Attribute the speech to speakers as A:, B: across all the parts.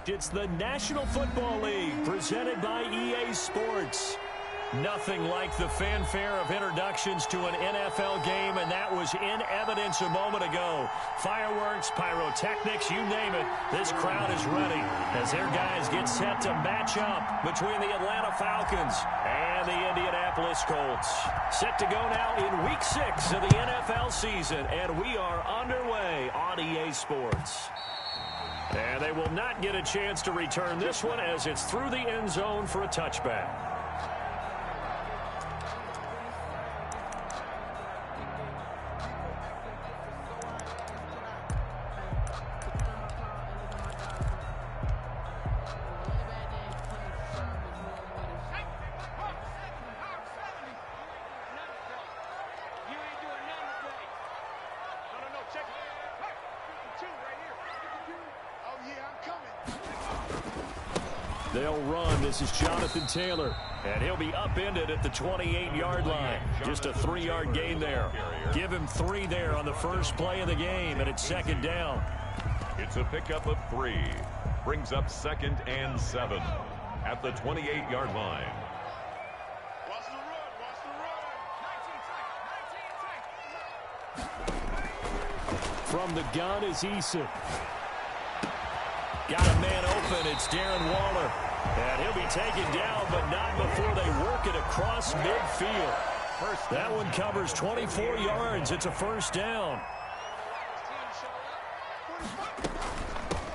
A: correct. It's the National Football League presented by EA Sports. Nothing like the fanfare of introductions to an NFL game, and that was in evidence a moment ago. Fireworks, pyrotechnics, you name it. This crowd is ready as their guys get set to match up between the Atlanta Falcons and the Indianapolis Colts. Set to go now in Week 6 of the NFL season, and we are underway on EA Sports. And they will not get a chance to return this one as it's through the end zone for a touchback. They'll run. This is Jonathan Taylor, and he'll be upended at the 28-yard line. Just a 3-yard gain there. Give him 3 there on the first play of the game, and it's second down.
B: It's a pickup of 3. Brings up 2nd and 7 at the 28-yard line.
C: Watch the run.
A: From the gun is Eason. Got a man open. It's Darren Waller. And he'll be taken down, but not before they work it across midfield. That one covers 24 yards. It's a first down.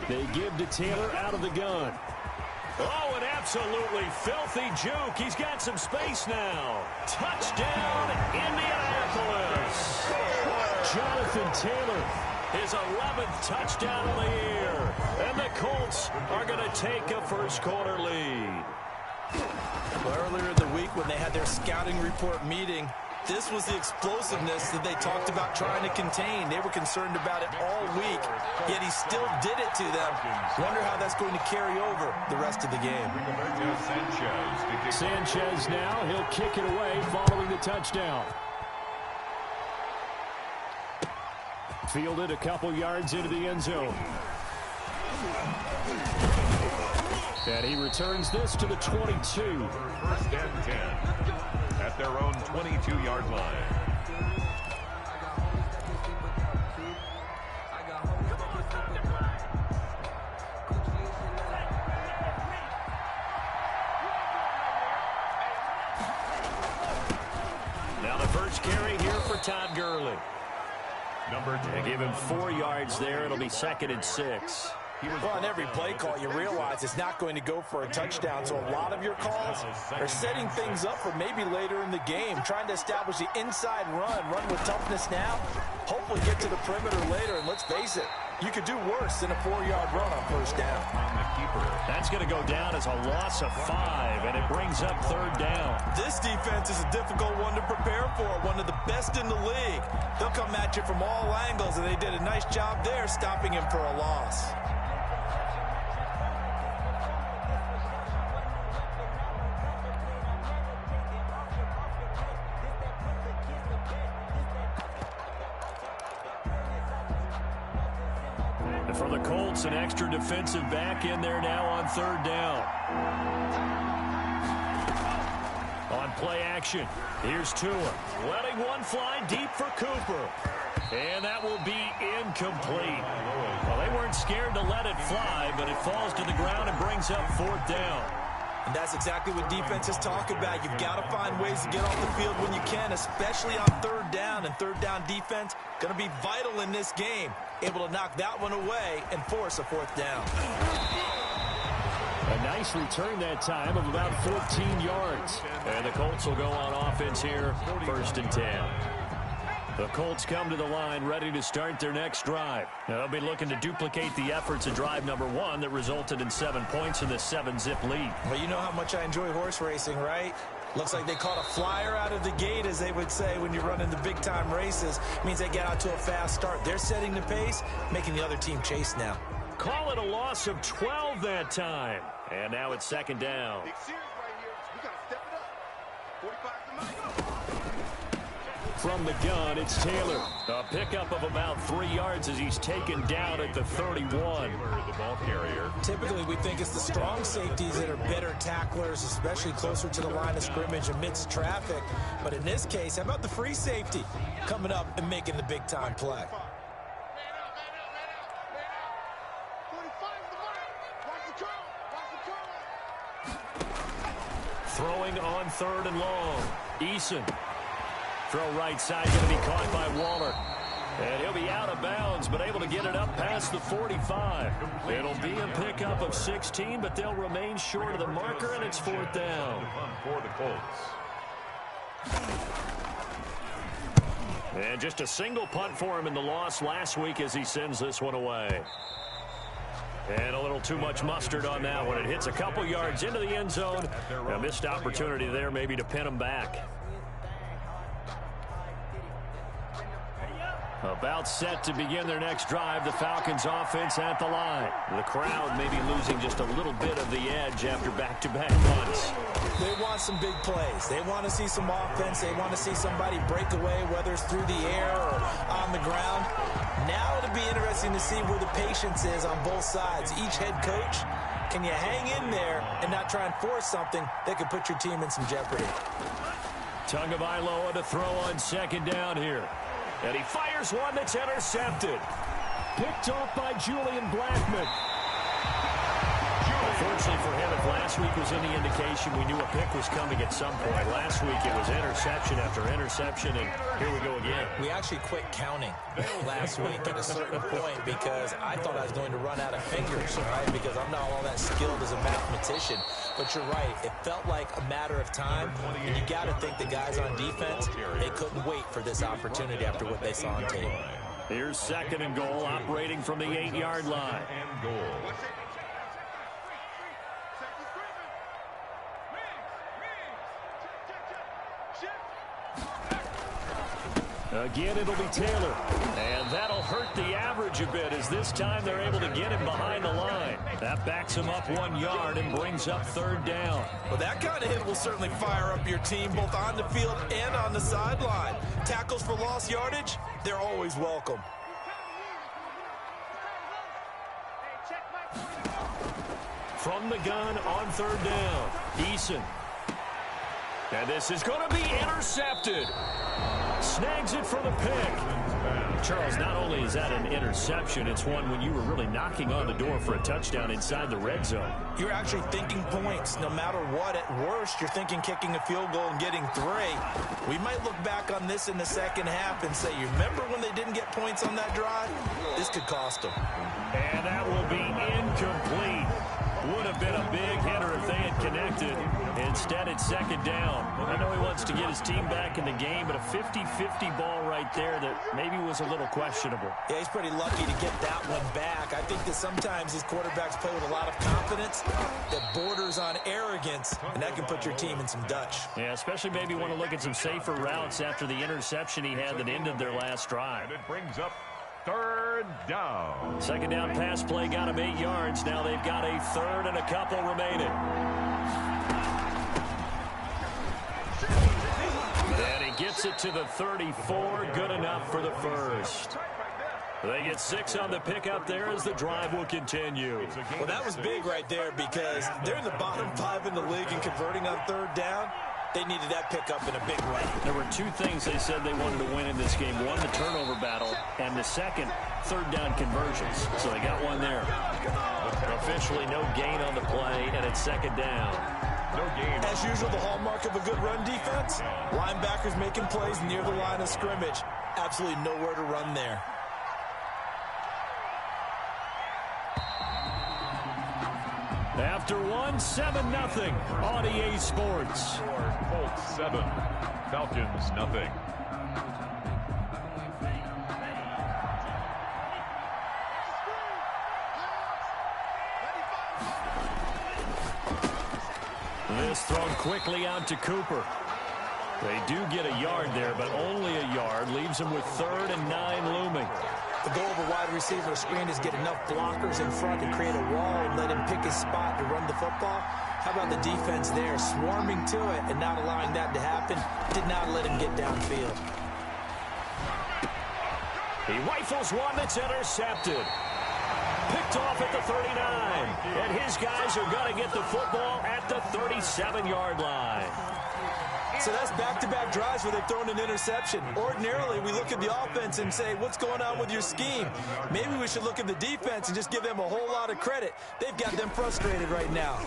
A: They give to Taylor out of the gun. Oh, an absolutely filthy juke. He's got some space now. Touchdown, Indianapolis. Jonathan Taylor, his 11th touchdown of the year. And the Colts are going to take a first-quarter lead.
D: Well, earlier in the week when they had their scouting report meeting, this was the explosiveness that they talked about trying to contain. They were concerned about it all week, yet he still did it to them. Wonder how that's going to carry over the rest of the game.
A: Sanchez now, he'll kick it away following the touchdown. Fielded a couple yards into the end zone. And he returns this to the 22.
B: First and 10 at their own 22-yard line.
A: Now the first carry here for Todd Gurley. They give him 4 yards there. It'll be 2nd and 6.
D: Well, on every play call, you realize it's not going to go for a touchdown, so a lot of your calls are setting things up for maybe later in the game, trying to establish the inside run with toughness now, hopefully get to the perimeter later, and let's face it, you could do worse than a 4-yard run on first down.
A: That's going to go down as a loss of 5, and it brings up 3rd down.
D: This defense is a difficult one to prepare for, one of the best in the league. They'll come at you from all angles, and they did a nice job there stopping him for a loss.
A: For the Colts, an extra defensive back in there now on 3rd down. On play action, here's Tua. Letting one fly deep for Cooper. And that will be incomplete. Well, they weren't scared to let it fly, but it falls to the ground and brings up 4th down.
D: And that's exactly what defenses talk about. You've got to find ways to get off the field when you can, especially on 3rd down. And 3rd down defense going to be vital in this game. Able to knock that one away and force a 4th down.
A: A nice return that time of about 14 yards. And the Colts will go on offense here, 1st and 10. The Colts come to the line ready to start their next drive. Now, they'll be looking to duplicate the efforts of drive number 1 that resulted in 7 points in the 7-zip lead.
D: Well, you know how much I enjoy horse racing, right? Looks like they caught a flyer out of the gate, as they would say when you're running the big-time races. Means they get out to a fast start. They're setting the pace, making the other team chase now.
A: Call it a loss of 12 that time. And now it's 2nd down.
C: Big series right here. We got to step it up. 45 to
A: From the gun, it's Taylor. A pickup of about 3 yards as he's taken down at the 31.
B: The ball carrier.
D: Typically, we think it's the strong safeties that are better tacklers, especially closer to the line of scrimmage amidst traffic. But in this case, how about the free safety coming up and making the big-time play?
A: Throwing on 3rd and long. Eason. Throw right side, going to be caught by Waller. And he'll be out of bounds, but able to get it up past the 45. It'll be a pickup of 16, but they'll remain short of the marker, and it's 4th down.
B: For the Colts.
A: And just a single punt for him in the loss last week as he sends this one away. And a little too much mustard on that one. It hits a couple yards into the end zone. A missed opportunity there maybe to pin him back. About set to begin their next drive, the Falcons offense at the line. The crowd may be losing just a little bit of the edge after back-to-back punts.
D: They want some big plays. They want to see some offense. They want to see somebody break away, whether it's through the air or on the ground. Now it'll be interesting to see where the patience is on both sides. Each head coach, can you hang in there and not try and force something that could put your team in some jeopardy?
A: Tagovailoa to throw on 2nd down here. And he fires one that's intercepted. Picked off by Julian Blackmon. Unfortunately for him, if last week was any indication, we knew a pick was coming at some point. Last week it was interception after interception, and here we go again.
D: We actually quit counting last week at a certain point because I thought I was going to run out of fingers, right? Because I'm not all that skilled as a mathematician. But you're right. It felt like a matter of time, and you got to think the guys on defense, they couldn't wait for this opportunity after what they saw on tape.
A: Here's 2nd and goal, operating from the 8-yard line.
B: And goal.
A: Again, it'll be Taylor. And that'll hurt the average a bit as this time they're able to get him behind the line. That backs him up 1 yard and brings up 3rd down.
D: Well, that kind of hit will certainly fire up your team both on the field and on the sideline. Tackles for lost yardage, they're always welcome.
A: From the gun on 3rd down, Eason. And this is going to be intercepted. Snags it for the pick. Charles, not only is that an interception, it's one when you were really knocking on the door for a touchdown inside the red zone.
D: You're actually thinking points. No matter what, at worst, you're thinking kicking a field goal and getting 3. We might look back on this in the second half and say, you remember when they didn't get points on that drive? This could cost them.
A: And that will be incomplete. Would have been a big hitter if they had connected. Instead, it's 2nd down. I know he wants to get his team back in the game, but a 50-50 ball right there that maybe was a little questionable.
D: Yeah, he's pretty lucky to get that one back. I think that sometimes these quarterbacks play with a lot of confidence that borders on arrogance, and that can put your team in some Dutch.
A: Yeah, especially maybe want to look at some safer routes after the interception he had that ended their last drive.
B: And it brings up 3rd down.
A: 2nd down pass play got him 8 yards. Now they've got a 3rd and a couple remaining. And he gets it to the 34. Good enough for the first. They get 6 on the pickup there as the drive will continue.
D: Well, that was big right there because they're in the bottom 5 in the league and converting on 3rd down. They needed that pickup in a big way.
A: There were 2 things they said they wanted to win in this game. One, the turnover battle, and the second, 3rd down conversions. So they got one there. Officially no gain on the play, and it's 2nd down.
B: No gain.
D: As usual, the hallmark of a good run defense, linebackers making plays near the line of scrimmage. Absolutely nowhere to run there.
A: After 7-0 on EA Sports.
B: Colts 7, Falcons 0.
A: This thrown quickly out to Cooper. They do get a yard there, but only a yard. Leaves them with 3rd and 9 looming.
D: The goal of a wide receiver screen is get enough blockers in front to create a wall and let him pick his spot to run the football. How about the defense there, swarming to it and not allowing that to happen? Did not let him get downfield.
A: He rifles one that's intercepted. Picked off at the 39. And his guys are going to get the football at the 37-yard line.
D: So that's back-to-back drives where they've thrown an interception. Ordinarily, we look at the offense and say, what's going on with your scheme? Maybe we should look at the defense and just give them a whole lot of credit. They've got them frustrated right now.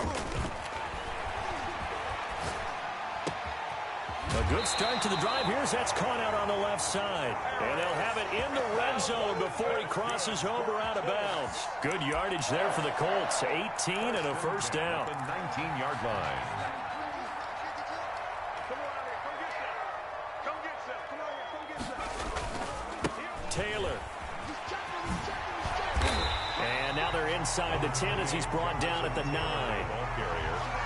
A: A good start to the drive. That's caught out on the left side. And they'll have it in the red zone before he crosses over out of bounds. Good yardage there for the Colts. 18 and a first down.
B: The 19-yard line.
A: Taylor. And now they're inside the 10 as he's brought down at the 9.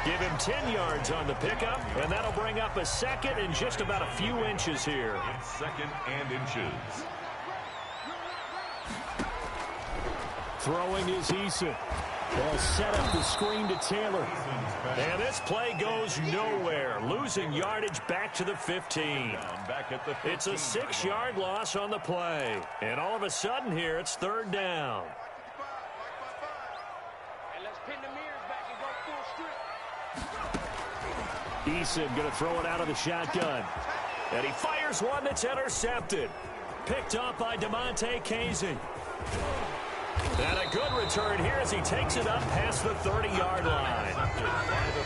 A: Give him 10 yards on the pickup, and that'll bring up a second and just about a few inches here.
B: It's second and inches.
A: Throwing is Eason. They'll set up the screen to Taylor. And this play goes nowhere. Losing yardage back to the 15. It's a 6-yard loss on the play. And all of a sudden here, it's third down. Eason going to throw it out of the shotgun. And he fires one that's intercepted. Picked up by DeMonte Casey. And a good return here as he takes it up past the 30-yard line.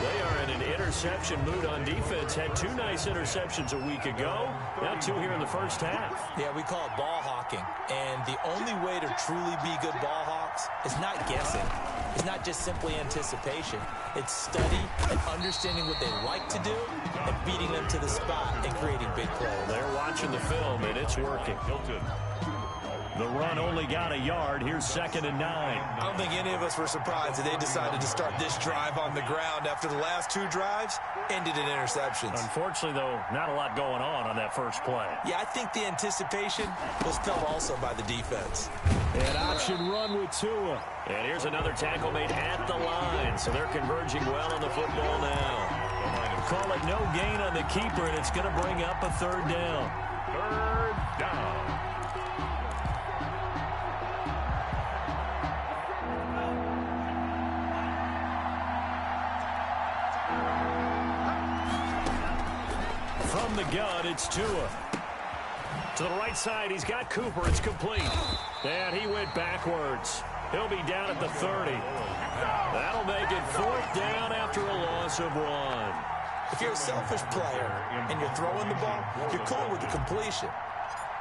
A: They are in an interception mood on defense. Had 2 nice interceptions a week ago. Now 2 here in the first half.
D: Yeah, we call it ball hawking. And the only way to truly be good ball hawks is not guessing. It's not just simply anticipation. It's study and understanding what they like to do and beating them to the spot and creating big plays.
A: They're watching the film, and it's working. The run only got a yard. Here's second and 9.
D: I don't think any of us were surprised that they decided to start this drive on the ground after the last 2 drives ended in interceptions.
A: Unfortunately, though, not a lot going on that first play.
D: Yeah, I think the anticipation was felt also by the defense.
A: An option run with Tua. And here's another tackle made at the line, so they're converging well on the football now. Call it no gain on the keeper, and it's going to bring up a third down.
B: Third down.
A: From the gun, it's Tua. To the right side, he's got Cooper. It's complete. And he went backwards. He'll be down at the 30. That'll make it fourth down after a loss of 1.
D: If you're a selfish player and you're throwing the ball, you're cool with the completion.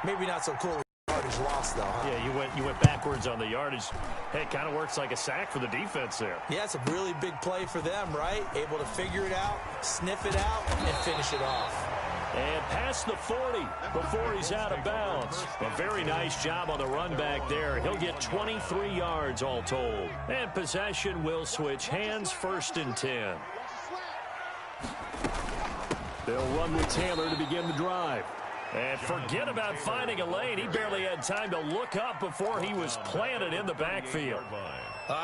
D: Maybe not so cool with the yardage loss, though, huh?
A: Yeah, you went backwards on the yardage. Hey, it kind of works like a sack for the defense there.
D: Yeah, it's a really big play for them, right? Able to figure it out, sniff it out, and finish it off.
A: And past the 40 before he's out of bounds. A very nice job on the run back there. He'll get 23 yards all told. And possession will switch hands, first and 10. They'll run with Taylor to begin the drive. And forget about finding a lane. He barely had time to look up before he was planted in the backfield.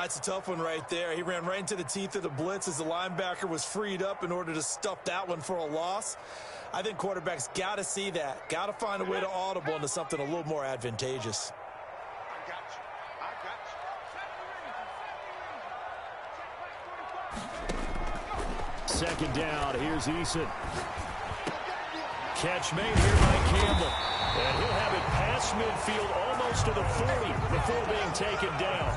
D: It's a tough one right there. He ran right into the teeth of the blitz as the linebacker was freed up in order to stuff that one for a loss. I think quarterbacks got to see that. Got to find a way to audible into something a little more advantageous.
A: Second down. Here's Eason. Catch made here by Campbell. And he'll have it past midfield almost to the 40 before being taken down.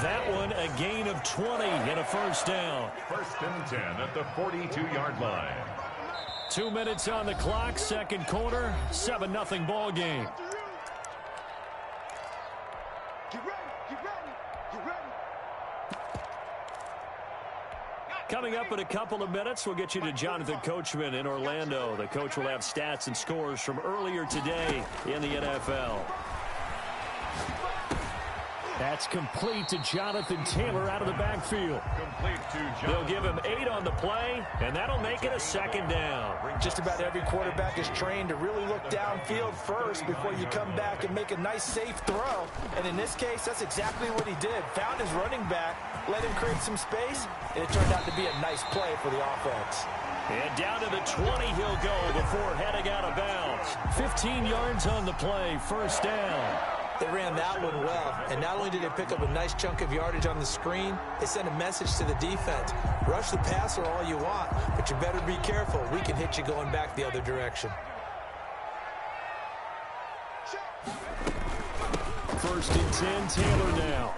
A: That one a gain of 20 and a first down.
B: First and 10 at the 42-yard line.
A: 2 minutes on the clock, second quarter, 7-0 ball game. Coming up in a couple of minutes, we'll get you to Jonathan Coachman in Orlando. The coach will have stats and scores from earlier today in the NFL. That's complete to Jonathan Taylor out of the backfield. They'll give him 8 on the play, and that'll make it a second down.
D: Just about every quarterback is trained to really look downfield first before you come back and make a nice, safe throw. And in this case, that's exactly what he did. Found his running back, let him create some space, and it turned out to be a nice play for the offense.
A: And down to the 20 he'll go before heading out of bounds. 15 yards on the play, first down.
D: They ran that one well, and not only did they pick up a nice chunk of yardage on the screen, they sent a message to the defense. Rush the passer all you want, but you better be careful. We can hit you going back the other direction.
A: First and 10, Taylor now.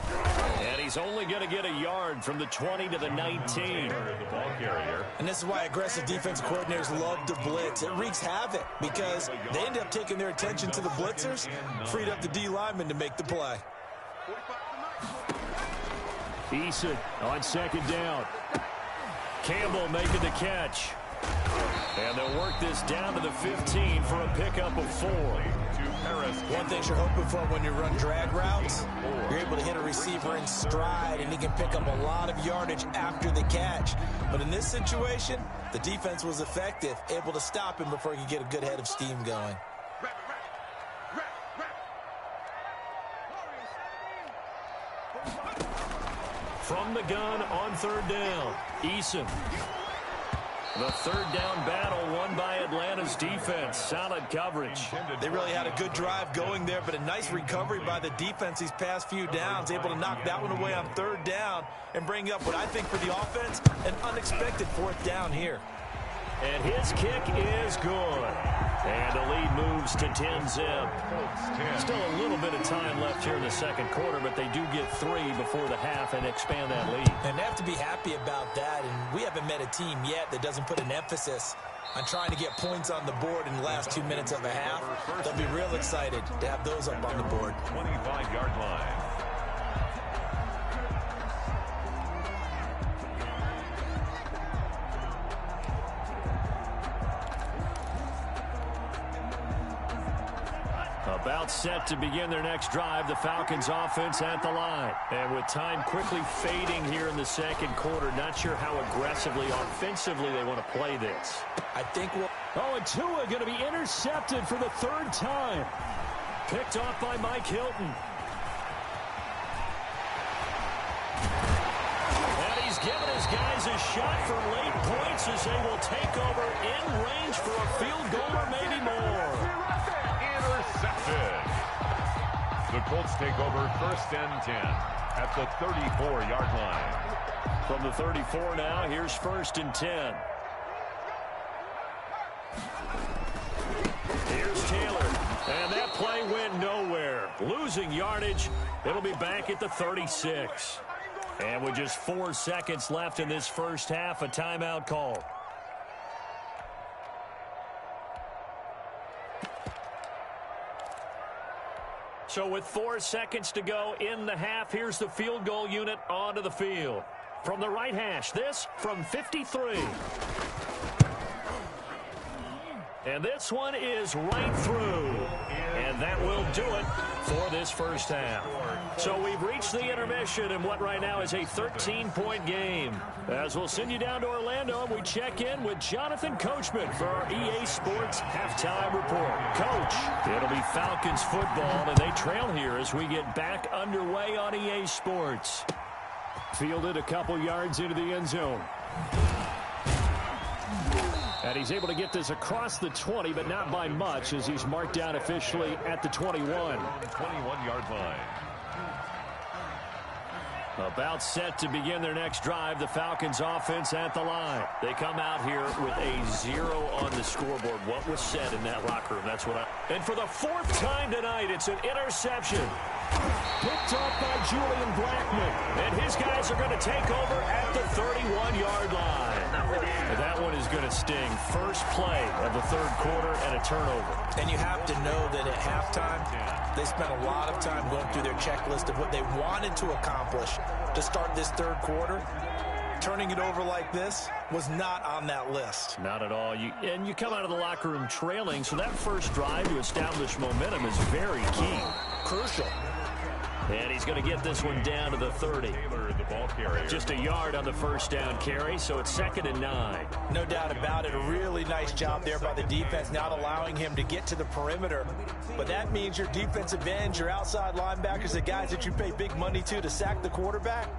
A: And he's only going to get a yard from the 20 to the 19.
B: The ball carrier.
D: And this is why aggressive defensive coordinators love to blitz. It wreaks havoc because they end up taking their attention to the blitzers, freed up the D lineman to make the play.
A: Eason on second down. Campbell making the catch. And they'll work this down to the 15 for a pickup of 4.
D: One thing you're hoping for when you run drag routes, you're able to hit a receiver in stride, and he can pick up a lot of yardage after the catch. But in this situation, the defense was effective, able to stop him before he could get a good head of steam going.
A: From the gun on third down, Eason. The third down battle won by Atlanta's defense. Solid coverage.
D: They really had a good drive going there, but a nice recovery by the defense these past few downs, able to knock that one away on third down and bring up what I think for the offense, an unexpected fourth down here.
A: And his kick is good. And the lead moves to 10-zip. Still a little bit of time left here in the second quarter, but they do get 3 before the half and expand that lead.
D: And they have to be happy about that, and we haven't met a team yet that doesn't put an emphasis on trying to get points on the board in the last 2 minutes of a half. They'll be real excited to have those up on the board.
B: 25-yard line.
A: About set to begin their next drive, the Falcons offense at the line. And with time quickly fading here in the second quarter, not sure how aggressively, offensively they want to play this.
D: I think we'll...
A: Oh, and Tua going to be intercepted for the third time. Picked off by Mike Hilton. And he's given his guys a shot for late points as they will take over in range for a field goal or maybe more.
B: Intercepted. The Colts take over first and 10 at the 34-yard line.
A: From the 34 now, here's first and 10. Here's Taylor. And that play went nowhere. Losing yardage. It'll be back at the 36. And with just 4 seconds left in this first half, a timeout call. So with 4 seconds to go in the half, here's the field goal unit onto the field. From the right hash, this from 53. And this one is right through. And that will do it for this first half. So we've reached the intermission in what right now is a 13-point game. As we'll send you down to Orlando, and we check in with Jonathan Coachman for our EA Sports Halftime Report. Coach, it'll be Falcons football, and they trail here as we get back underway on EA Sports. Fielded a couple yards into the end zone. And he's able to get this across the 20, but not by much, as he's marked down officially at the 21.
B: 21-yard line.
A: About set to begin their next drive, the Falcons offense at the line. They come out here with a 0 on the scoreboard. What was said in that locker room? That's what And for the 4th time tonight, it's an interception. Picked off by Julian Blackman. And his guys are going to take over at the 31-yard line. And that one is going to sting. First play of the third quarter and a turnover.
D: And you have to know that at halftime, they spent a lot of time going through their checklist of what they wanted to accomplish to start this third quarter. Turning it over like this was not on that list.
A: Not at all. And you come out of the locker room trailing, so that first drive to establish momentum is very key.
D: Crucial.
A: And he's going to get this one down to the 30. Just a yard on the first down carry, so it's 2nd and 9.
D: No doubt about it. A really nice job there by the defense, not allowing him to get to the perimeter. But that means your defensive ends, your outside linebackers, the guys that you pay big money to sack the quarterback,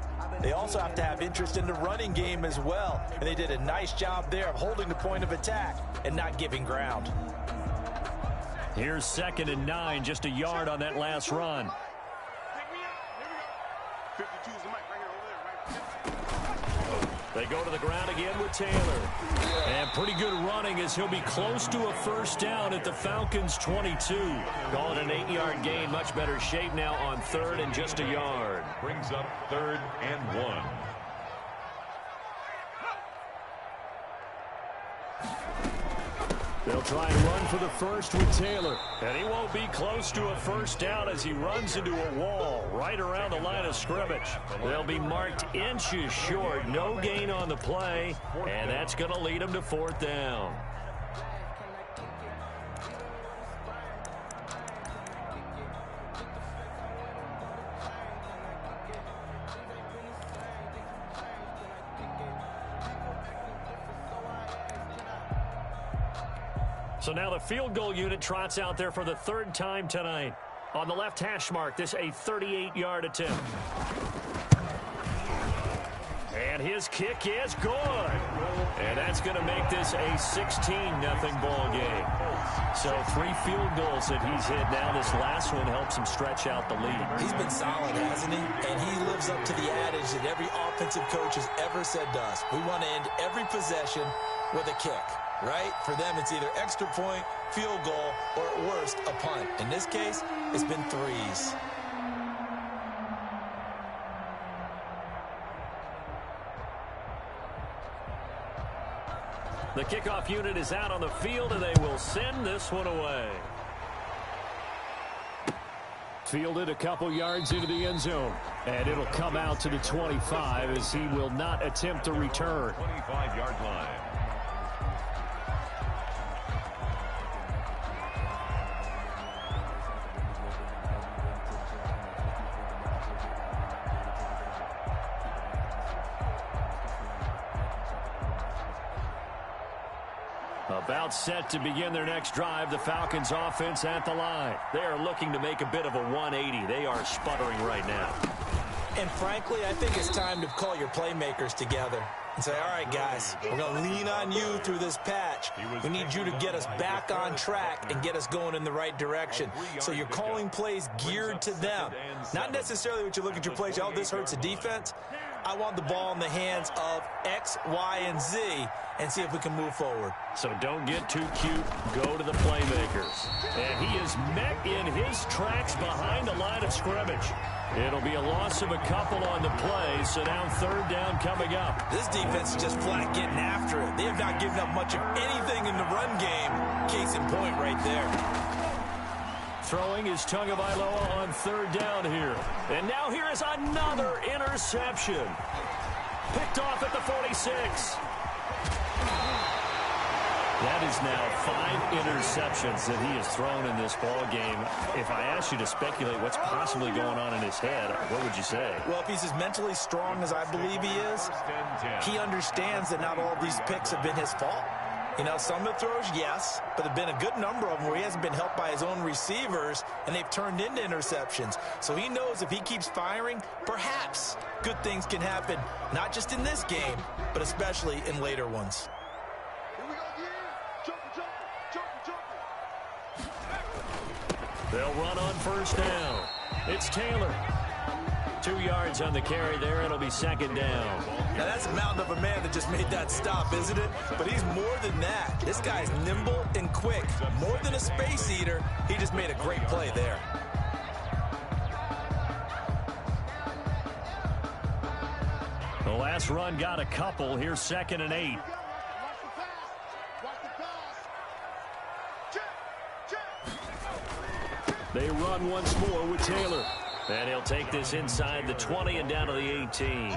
D: they also have to have interest in the running game as well. And they did a nice job there of holding the point of attack and not giving ground.
A: Here's 2nd and 9, just a yard on that last run. They go to the ground again with Taylor. And pretty good running as he'll be close to a first down at the Falcons' 22. Call it an 8-yard gain. Much better shape now on 3rd and just a yard.
B: Brings up 3rd and 1.
A: They'll try and run for the first with Taylor. And he won't be close to a first down as he runs into a wall right around the line of scrimmage. They'll be marked inches short. No gain on the play. And that's going to lead them to 4th down. So now the field goal unit trots out there for the 3rd time tonight. On the left hash mark, this a 38-yard attempt. And his kick is good. And that's going to make this a 16-0 ball game. So 3 field goals that he's hit now. This last one helps him stretch out the lead.
D: He's been solid, hasn't he? And he lives up to the adage that every offensive coach has ever said to us. We want to end every possession with a kick. Right? For them, it's either extra point, field goal, or at worst, a punt. In this case, it's been 3s.
A: The kickoff unit is out on the field, and they will send this one away. Fielded a couple yards into the end zone. And it'll come out to the 25 as he will not attempt to return.
B: 25-yard line.
A: About set to begin their next drive, the Falcons offense at the line. They are looking to make a bit of a 180. They are sputtering right now.
D: And frankly, I think it's time to call your playmakers together and say, all right, guys, we're going to lean on you through this patch. We need you to get us back on track and get us going in the right direction. So you're calling plays geared to them. Not necessarily what you look at your plays, oh, this hurts the defense. I want the ball in the hands of X, Y, and Z and see if we can move forward.
A: So don't get too cute. Go to the playmakers. And he is met in his tracks behind the line of scrimmage. It'll be a loss of a couple on the play, so now 3rd down coming up.
D: This defense is just flat getting after it. They have not given up much of anything in the run game. Case in point right there.
A: Throwing is Tagovailoa on 3rd down here. And now here is another interception. Picked off at the 46. That is now 5 interceptions that he has thrown in this ball game. If I asked you to speculate what's possibly going on in his head, what would you say?
D: Well, if he's as mentally strong as I believe he is, he understands that not all of these picks have been his fault. You know, some of the throws, yes, but there have been a good number of them where he hasn't been helped by his own receivers, and they've turned into interceptions. So he knows if he keeps firing, perhaps good things can happen, not just in this game, but especially in later ones.
A: They'll run on 1st down. It's Taylor. 2 yards on the carry there. It'll be 2nd down.
D: Now, that's a mountain of a man that just made that stop, isn't it? But he's more than that. This guy's nimble and quick. More than a space eater, he just made a great play there.
A: The last run got a couple. Here's 2nd and 8. They run once more with Taylor. And he'll take this inside the 20 and down to the 18.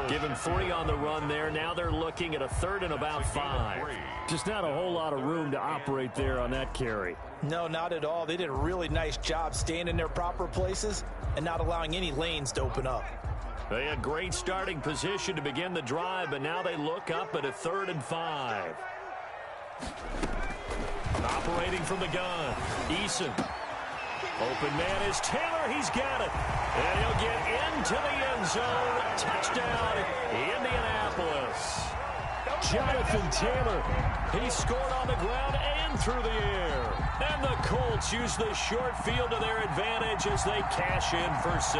A: Give him 3 on the run there. Now they're looking at a 3rd and about 5. Just not a whole lot of room to operate there on that carry.
D: No, not at all. They did a really nice job staying in their proper places and not allowing any lanes to open up.
A: They had great starting position to begin the drive, but now they look up at a 3rd and 5. Operating from the gun, Eason. Open man is Taylor. He's got it. And he'll get into the end zone. Touchdown, Indianapolis. Jonathan Taylor. He scored on the ground and through the air. And the Colts use the short field to their advantage as they cash in for 6.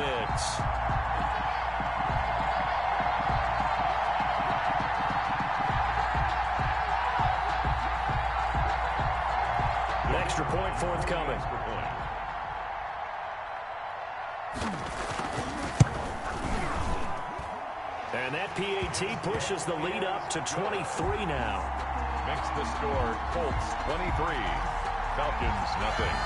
A: Extra point forthcoming. And that PAT pushes the lead up to 23 now.
B: Makes the score Colts 23, Falcons nothing.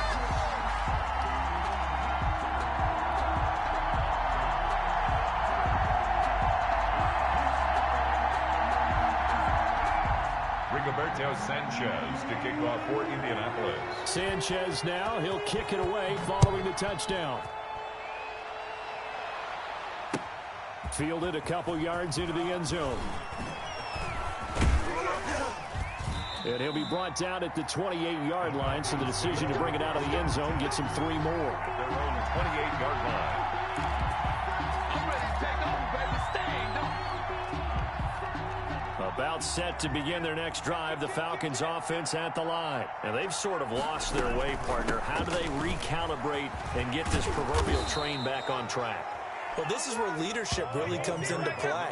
B: Rigoberto Sanchez to kick off for Indianapolis.
A: Sanchez now, he'll kick it away following the touchdown. Fielded a couple yards into the end zone. And he'll be brought down at the 28-yard line, so the decision to bring it out of the end zone gets him 3 more.
B: Their own 28-yard line.
A: About set to begin their next drive, the Falcons offense at the line. And they've sort of lost their way, partner. How do they recalibrate and get this proverbial train back on track?
D: Well, this is where leadership really comes into play.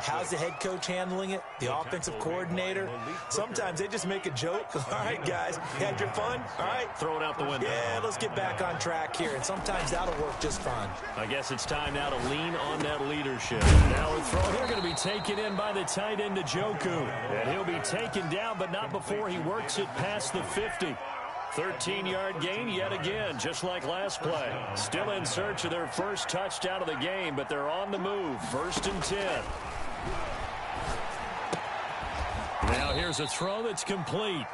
D: How's the head coach handling it? The offensive coordinator? Sometimes they just make a joke. All right, guys, you had your fun? All right.
A: Throw it out the window.
D: Yeah, let's get back on track here. And sometimes that'll work just fine.
A: I guess it's time now to lean on that leadership. Now the throw here going to be taken in by the tight end, Njoku. And he'll be taken down, but not before he works it past the 50. 13-yard gain yet again, just like last play. Still in search of their first touchdown of the game, but they're on the move. 1st and 10. Now here's a throw that's complete.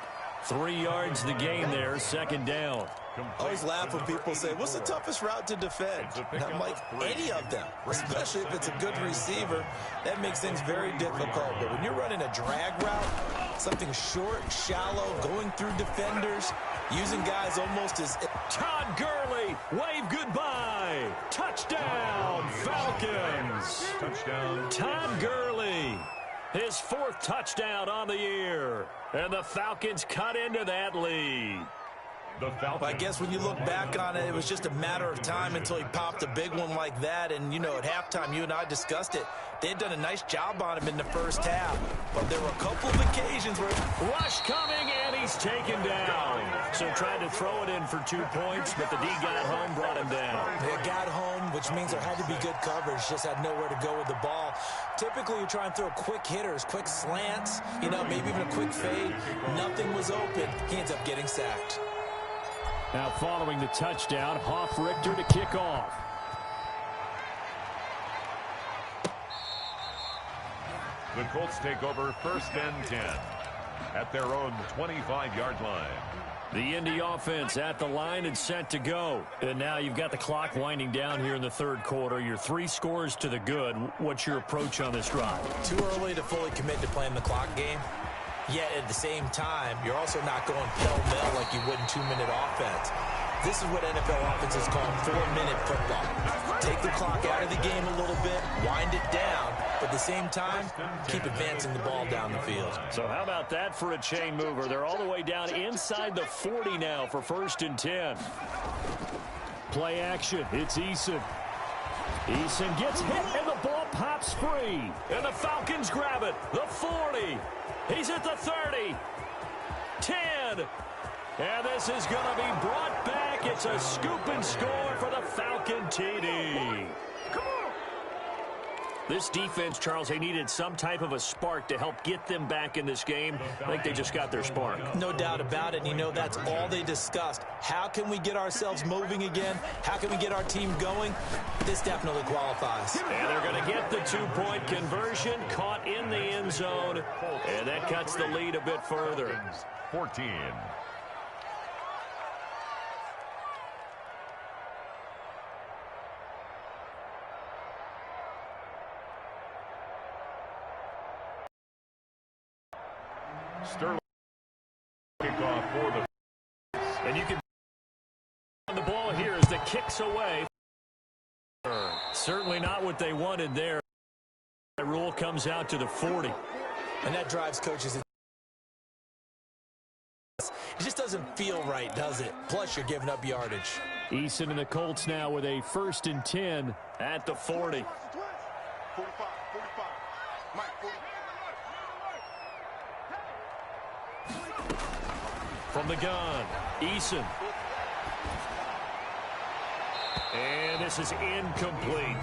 A: 3 yards the gain there, 2nd down.
D: I always laugh when people say, what's the toughest route to defend? And I'm like, any of them, especially if it's a good receiver. That makes things very difficult. But when you're running a drag route, something short, shallow, going through defenders, using guys almost as...
A: Todd Gurley, wave goodbye. Touchdown, Falcons.
B: Touchdown.
A: Todd Gurley, his 4th touchdown on the year. And the Falcons cut into that lead.
D: Well, I guess when you look back on it, it was just a matter of time until he popped a big one like that. And, you know, at halftime, you and I discussed it. They had done a nice job on him in the first half. But there were a couple of occasions where...
A: Rush coming, and he's taken down. So tried to throw it in for 2 points, but the D got home, brought him down.
D: They got home, which means there had to be good coverage. Just had nowhere to go with the ball. Typically, you try and throw quick hitters, quick slants, you know, maybe even a quick fade. Nothing was open. He ends up getting sacked.
A: Now following the touchdown, Hoff-Richter to kick off.
B: The Colts take over 1st and 10 at their own 25-yard line.
A: The Indy offense at the line and set to go. And now you've got the clock winding down here in the 3rd quarter. Your 3 scores to the good. What's your approach on this drive?
D: Too early to fully commit to playing the clock game. Yet at the same time, you're also not going pell-mell like you would in 2-minute offense. This is what NFL offenses call 4-minute football. Take the clock out of the game a little bit, wind it down, but at the same time, keep advancing the ball down the field.
A: So how about that for a chain mover? They're all the way down inside the 40 now for 1st and 10. Play action. It's Eason. Eason gets hit, and the ball pops free. And the Falcons grab it. The 40. He's at the 30. 10. And this is going to be brought back. It's a scoop and score for the Falcon TD. This defense, Charles, they needed some type of a spark to help get them back in this game. I think they just got their spark.
D: No doubt about it. And you know, that's all they discussed. How can we get ourselves moving again? How can we get our team going? This definitely qualifies.
A: And they're going to get the two-point conversion, caught in the end zone, and that cuts the lead a bit further.
B: 14. Sterling kickoff for the...
A: And you can on the ball here as the kick's away. Certainly not what they wanted there. The rule comes out to the 40.
D: And that drives coaches. It just doesn't feel right, does it? Plus, you're giving up yardage.
A: Eason and the Colts now with a 1st and 10 at the 40.
C: 45. Mike, 40.
A: From the gun, Eason. And this is incomplete.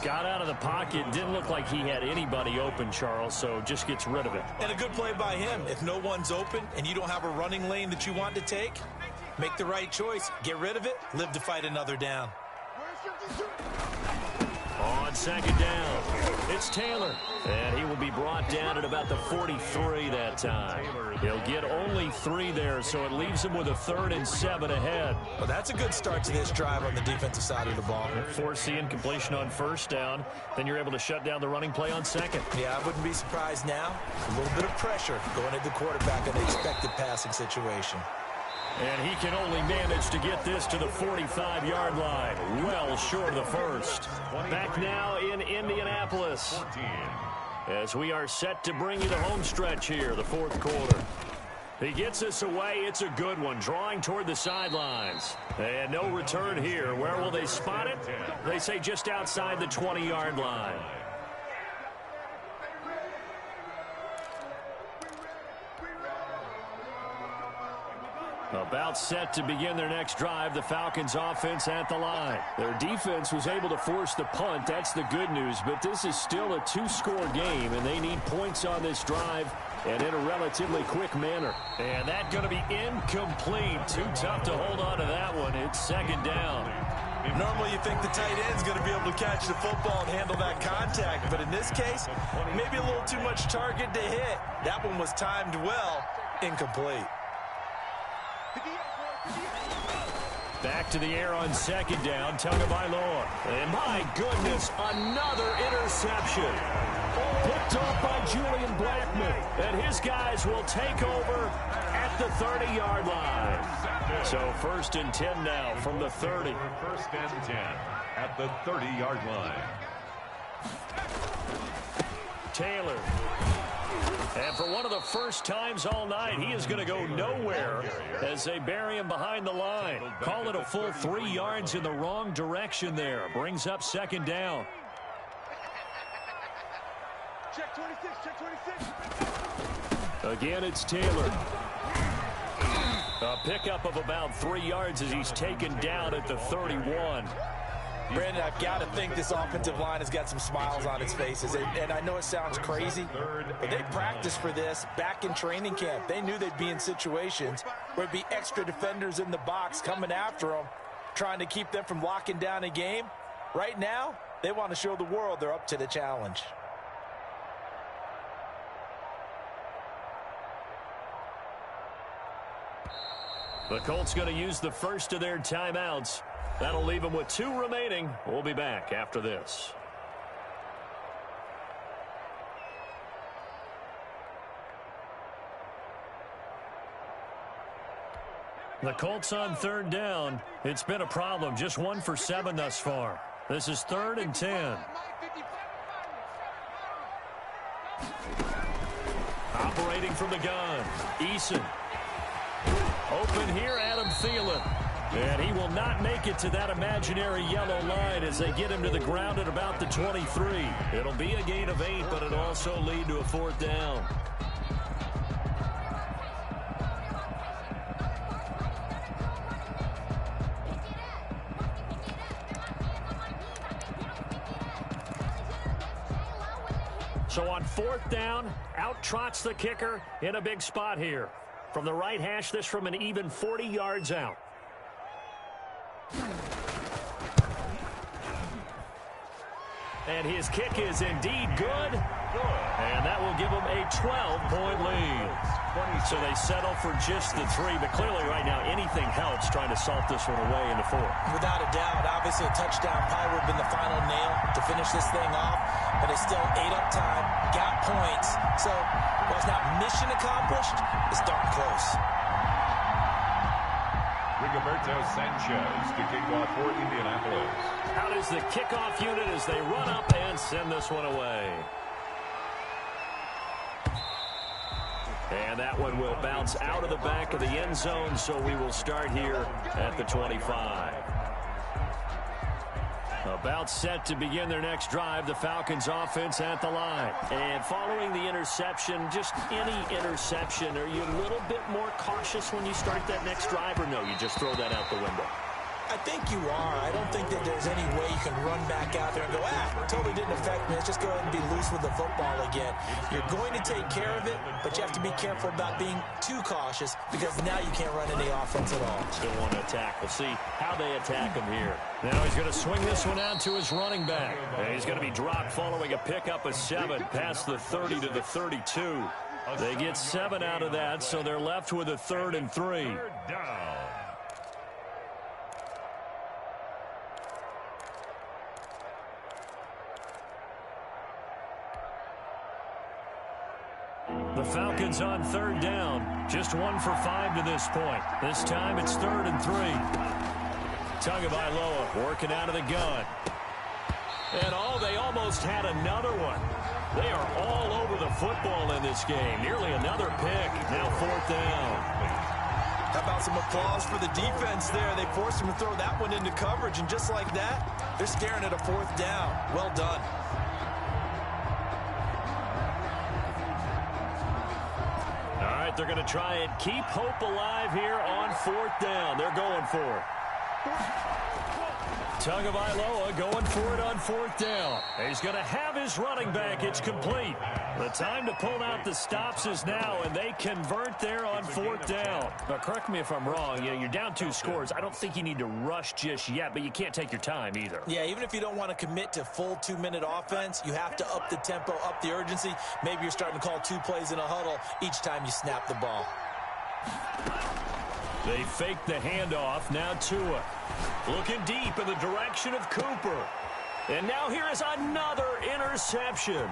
A: Got out of the pocket. Didn't look like he had anybody open, Charles, so just gets rid of it.
D: And a good play by him. If no one's open and you don't have a running lane that you want to take, make the right choice. Get rid of it. Live to fight another down.
A: On 2nd down, it's Taylor. And he will be brought down at about the 43 that time. He'll get only 3 there, so it leaves him with a 3rd and 7 ahead.
D: Well, that's a good start to this drive on the defensive side of the ball.
A: Force the incompletion on 1st down. Then you're able to shut down the running play on 2nd.
D: Yeah, I wouldn't be surprised now. A little bit of pressure going at the quarterback in the expected passing situation.
A: And he can only manage to get this to the 45-yard line. Well short of the 1st. Back now in Indianapolis. As we are set to bring you the home stretch here, the 4th quarter. He gets us away. It's a good one. Drawing toward the sidelines. And no return here. Where will they spot it? They say just outside the 20-yard line. About set to begin their next drive, the Falcons offense at the line. Their defense was able to force the punt. That's the good news, but this is still a 2-score game, and they need points on this drive and in a relatively quick manner. And that's going to be incomplete. Too tough to hold on to that one. It's 2nd down.
D: Normally you think the tight end's going to be able to catch the football and handle that contact, but in this case, maybe a little too much target to hit. That one was timed well, incomplete.
A: Back to the air on 2nd down, Tagovailoa. And my goodness, another interception. Picked off by Julian Blackman. And his guys will take over at the 30-yard line. So 1st and 10 now from the 30.
B: 1st and 10 at the 30-yard line.
A: Taylor. And for one of the first times all night, he is going to go nowhere as they bury him behind the line. Call it a full 3 yards in the wrong direction there. Brings up 2nd down.
C: Check 26, check 26.
A: Again, it's Taylor. A pickup of about 3 yards as he's taken down at the 31.
D: Brandon, I've got to think this offensive line has got some smiles on its faces. And I know it sounds crazy, but they practiced for this back in training camp. They knew they'd be in situations where there'd be extra defenders in the box coming after them, trying to keep them from locking down a game. Right now, they want to show the world they're up to the challenge.
A: The Colts going to use the first of their timeouts. That'll leave them with 2 remaining. We'll be back after this. The Colts on 3rd down. It's been a problem. Just 1 for 7 thus far. This is 3rd and 10. Operating from the gun. Eason. Open here, Adam Thielen. And he will not make it to that imaginary yellow line as they get him to the ground at about the 23. It'll be a gain of 8, but it'll also lead to a 4th down. So on 4th down, out trots the kicker in a big spot here. From the right hash, this from an even 40 yards out. And his kick is indeed good. And that will give them a 12-point lead. So they settle for just the 3. But clearly right now anything helps trying to salt this one away in the 4th.
D: Without a doubt. Obviously a touchdown probably would have been the final nail to finish this thing off. But they still ate up time, got points. So while it's not mission accomplished, it's darn close.
B: Rigoberto Sanchez to kick off for Indianapolis.
A: Out is the kickoff unit as they run up and send this one away. And that one will bounce out of the back of the end zone, so we will start here at the 25. About set to begin their next drive, the Falcons offense at the line. And following the interception, just any interception, are you a little bit more cautious when you start that next drive, or no, you just throw that out the window?
D: I think you are. I don't think that there's any way you can run back out there and go, totally didn't affect me. Let's just go ahead and be loose with the football again. You're going to take care of it, but you have to be careful about being too cautious because now you can't run any offense at all.
A: Still want to attack. We'll see how they attack him here. Now he's going to swing this one out to his running back. And he's going to be dropped following a pickup of 7 past the 30 to the 32. They get 7 out of that, so they're left with a 3rd and 3.
B: Third down.
A: The Falcons on 3rd down. Just 1 for 5 to this point. This time it's 3rd and 3. Tagovailoa working out of the gun. And they almost had another one. They are all over the football in this game. Nearly another pick. Now 4th down.
D: How about some applause for the defense there? They forced him to throw that one into coverage, and just like that, they're staring at a 4th down. Well done.
A: They're going to try and keep hope alive here on 4th down. They're going for it. Tagovailoa going for it on 4th down. He's going to have his running back. It's complete. The time to pull out the stops is now, and they convert there on 4th down. Now, correct me if I'm wrong. You're down 2 scores. I don't think you need to rush just yet, but you can't take your time either.
D: Yeah, even if you don't want to commit to full 2-minute offense, you have to up the tempo, up the urgency. Maybe you're starting to call 2 plays in a huddle each time you snap the ball.
A: They fake the handoff. Now Tua looking deep in the direction of Cooper. And now here is another interception.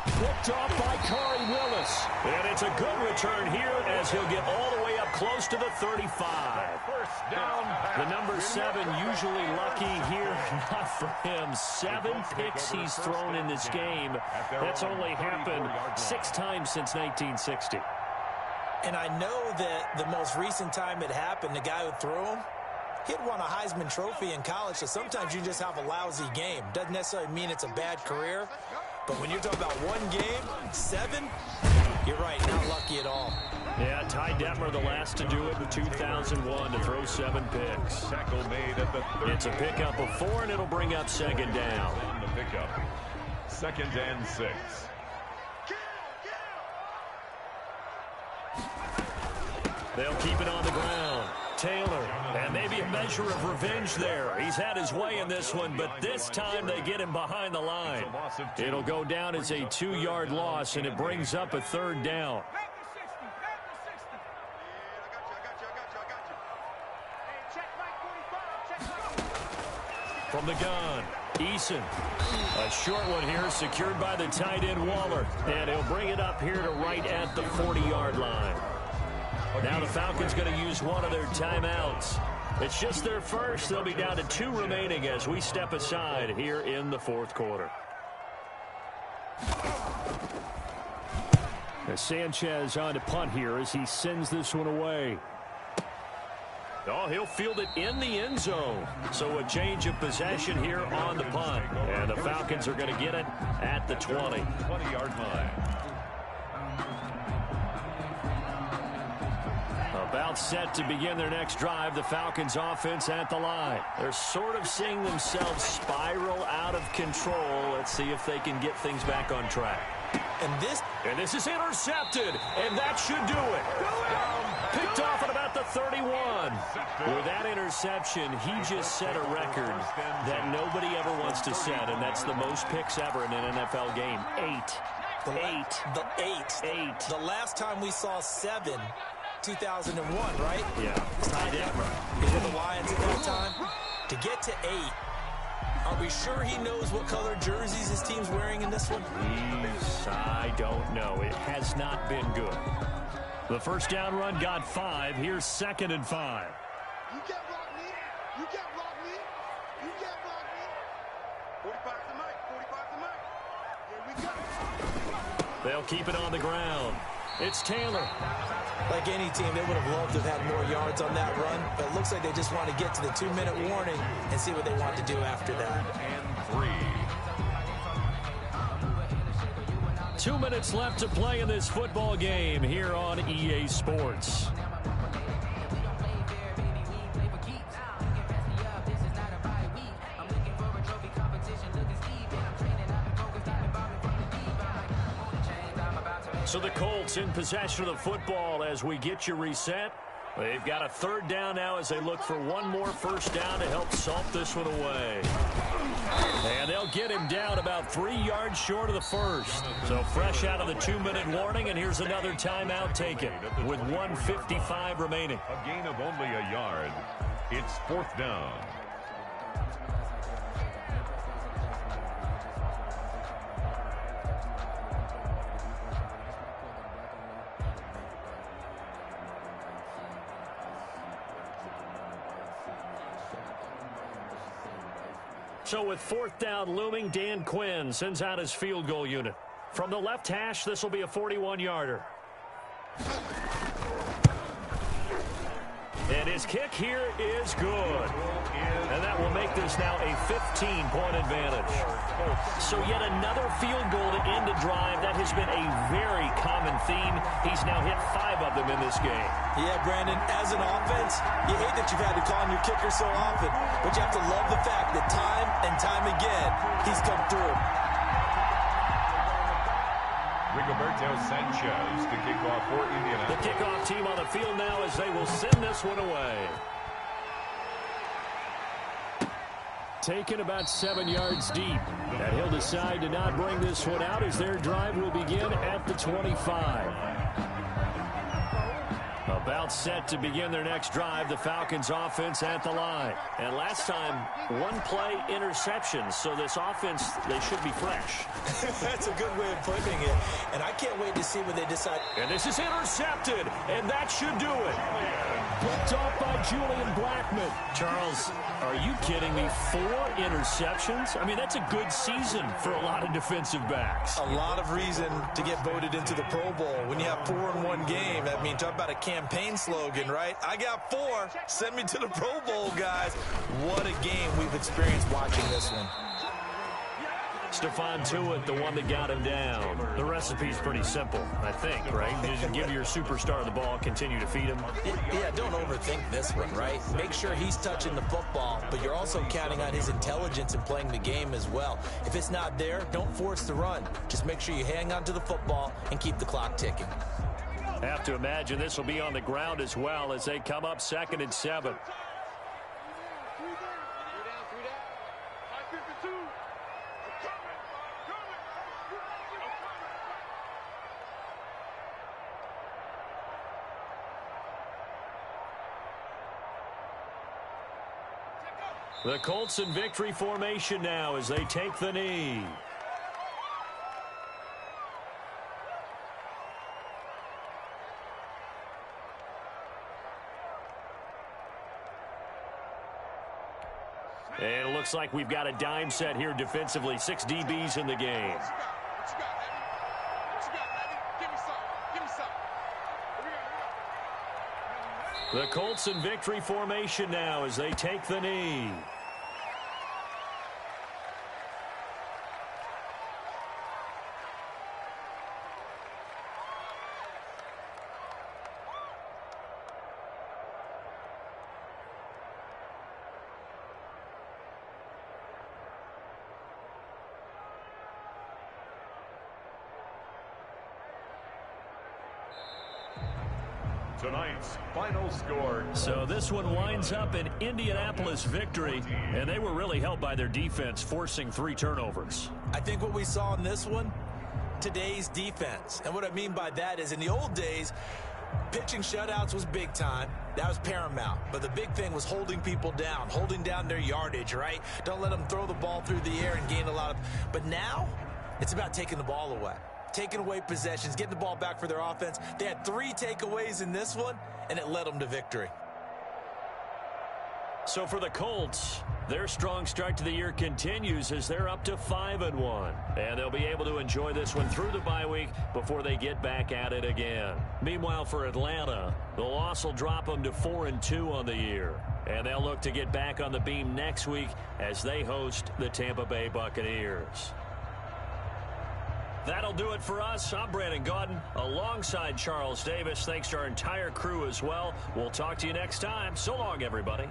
A: Picked off by Corey Willis. And it's a good return here as he'll get all the way up close to the 35.
B: First down.
A: The number 7 usually lucky here. Not for him. 7 picks he's thrown in this game. That's only happened 6 times since 1960.
D: And I know that the most recent time it happened, the guy who threw him, he'd won a Heisman Trophy in college, so sometimes you just have a lousy game. Doesn't necessarily mean it's a bad career, but when you're talking about 1 game, 7, you're right, not lucky at all.
A: Yeah, Ty Detmer, the last to do it in 2001, to throw 7 picks.
B: Tackle made at the 30.
A: It's a pickup of 4, and it'll bring up 2nd down.
B: On the pickup. 2nd and 6.
A: They'll keep it on the ground. Taylor, and maybe a measure of revenge there. He's had his way in this one, but this time they get him behind the line. It'll go down as a 2-yard loss, and it brings up a 3rd down. From the gun, Eason. A short one here, secured by the tight end Waller. And he'll bring it up here to right at the 40-yard line. Now the Falcons going to use one of their timeouts. It's just their first. They'll be down to 2 remaining as we step aside here in the 4th quarter. Now Sanchez on to punt here as he sends this one away. Oh, he'll field it in the end zone. So a change of possession here on the punt. And the Falcons are going to get it at the 20.
B: 20-yard line.
A: About set to begin their next drive, the Falcons offense at the line. They're sort of seeing themselves spiral out of control. Let's see if they can get things back on track. And this is intercepted, and that should do it. Picked off at about the 31. With that interception, he just set a record that nobody ever wants to set, and that's the most picks ever in an NFL game. 8.
D: The last time we saw 7, 2001, right?
A: Yeah. Tied it.
D: He was with the Lions at that time. To get to 8, are we sure he knows what color jerseys his team's wearing in this one?
A: I don't know. It has not been good. The first down run got 5. Here's 2nd and 5.
C: You can't block me. You can't block me. You can't block me. 45 to Mike. 45 to Mike. Here we go.
A: They'll keep it on the ground. It's Taylor.
D: Like any team, they would have loved to have had more yards on that run, but it looks like they just want to get to the 2-minute warning and see what they want to do after that.
B: And 3.
A: 2 minutes left to play in this football game here on EA Sports. So the Colts in possession of the football as we get you reset. They've got a 3rd down now as they look for one more first down to help salt this one away. And they'll get him down about 3 yards short of the first. So fresh out of the 2-minute warning, and here's another timeout taken with 1:55 remaining.
B: A gain of only a yard. It's 4th down.
A: So with 4th down looming, Dan Quinn sends out his field goal unit. From the left hash, this will be a 41-yarder. And his kick here is good. And that will make this now a 15-point advantage. So yet another field goal to end a drive. That has been a very common theme. He's now hit 5 of them in this game.
D: Yeah, Brandon, as an offense, you hate that you've had to call on your kicker so often, but you have to love the fact that time and time again, he's come through.
B: Rigoberto Sanchez to kick off for Indianapolis.
A: The kickoff team on the field now as they will send this one away. Taken about 7 yards deep. And he'll decide to not bring this one out as their drive will begin at the 25. About set to begin their next drive, the Falcons offense at the line. And last time, 1-play interception, so this offense, they should be fresh.
D: That's a good way of putting it. And I can't wait to see what they decide.
A: And this is intercepted, and that should do it. Picked off by Julian Blackman. Charles, are you kidding me? 4 interceptions? I mean, that's a good season for a lot of defensive backs.
D: A lot of reason to get voted into the Pro Bowl. When you have 4 in one game, I mean, talk about a campaign slogan, right? I got 4. Send me to the Pro Bowl, guys. What a game we've experienced watching this one.
A: Stephon Tuitt, the one that got him down. The recipe's pretty simple, I think, right? Just give your superstar the ball, continue to feed him.
D: Yeah, don't overthink this one, right? Make sure he's touching the football, but you're also counting on his intelligence in playing the game as well. If it's not there, don't force the run. Just make sure you hang on to the football and keep the clock ticking.
A: Have to imagine this will be on the ground as well as they come up 2nd and 7. The Colts in victory formation now as they take the knee. And it looks like we've got a dime set here defensively. 6 DBs in the game. The Colts in victory formation now as they take the knee.
B: Tonight's final score.
A: So this one winds up an Indianapolis victory, and they were really helped by their defense, forcing 3 turnovers.
D: I think what we saw in this one, today's defense. And what I mean by that is in the old days, pitching shutouts was big time. That was paramount. But the big thing was holding people down, holding down their yardage, right? Don't let them throw the ball through the air and gain a lot of... But now, it's about taking the ball away. Taking away possessions, getting the ball back for their offense. They had 3 takeaways in this one, and it led them to victory.
A: So for the Colts, their strong start to the year continues as they're up to 5-1. And they'll be able to enjoy this one through the bye week before they get back at it again. Meanwhile, for Atlanta, the loss will drop them to 4-2 on the year. And they'll look to get back on the beam next week as they host the Tampa Bay Buccaneers. That'll do it for us. I'm Brandon Gaudin alongside Charles Davis. Thanks to our entire crew as well. We'll talk to you next time. So long, everybody.